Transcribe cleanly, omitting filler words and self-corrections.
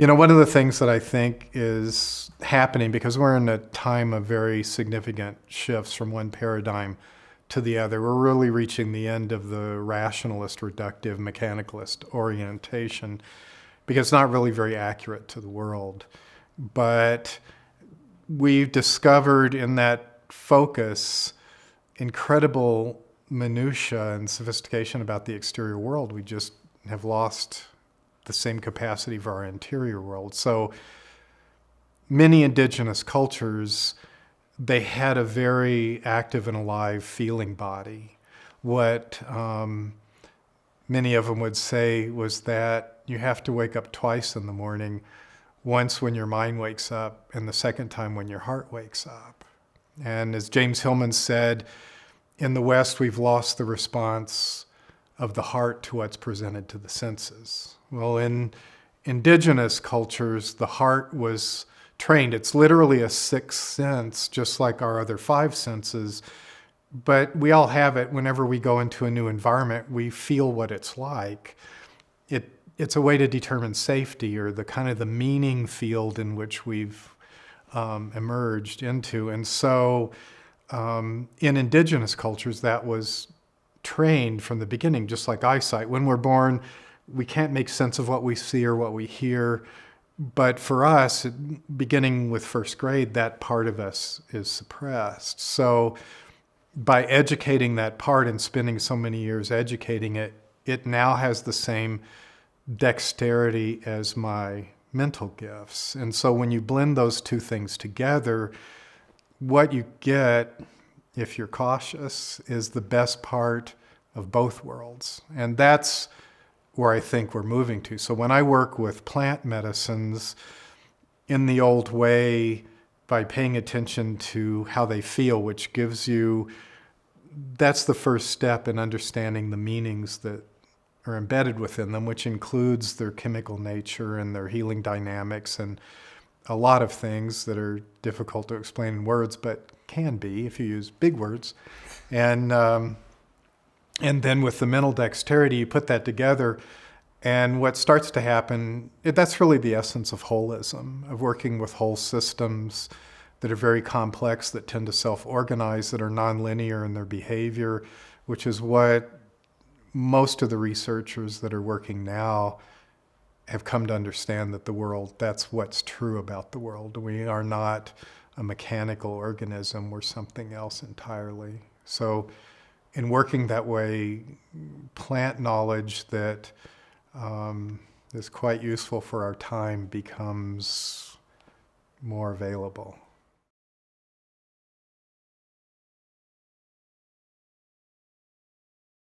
One of the things that I think is happening, because we're in a time of very significant shifts from one paradigm to the other, we're really reaching the end of the rationalist, reductive, mechanicalist orientation, because it's not really very accurate to the world. But we've discovered in that focus incredible minutia and sophistication about the exterior world. We just have lost the same capacity for our interior world. So many indigenous cultures, they had a very active and alive feeling body. What many of them would say was that you have to wake up twice in the morning, once when your mind wakes up and the second time when your heart wakes up. And as James Hillman said, in the West, we've lost the response of the heart to what's presented to the senses. Well, in indigenous cultures, the heart was trained. It's literally a sixth sense, just like our other five senses. But we all have it. Whenever we go into a new environment, we feel what it's like. It's a way to determine safety, or the kind of the meaning field in which we've emerged into. And so in indigenous cultures, that was trained from the beginning, just like eyesight. When we're born, we can't make sense of what we see or what we hear. But for us, beginning with first grade, that part of us is suppressed. So by educating that part and spending so many years educating it, it now has the same dexterity as my mental gifts. And so when you blend those two things together, what you get, if you're cautious, is the best part of both worlds. And that's where I think we're moving to. So when I work with plant medicines in the old way, by paying attention to how they feel, which gives you, that's the first step in understanding the meanings that are embedded within them, which includes their chemical nature and their healing dynamics and a lot of things that are difficult to explain in words, but can be if you use big words. And then with the mental dexterity, you put that together, and what starts to happen, that's really the essence of holism, of working with whole systems that are very complex, that tend to self-organize, that are nonlinear in their behavior, which is what most of the researchers that are working now have come to understand, that the world, that's what's true about the world. We are not a mechanical organism, we're something else entirely. So in working that way, plant knowledge that is quite useful for our time becomes more available.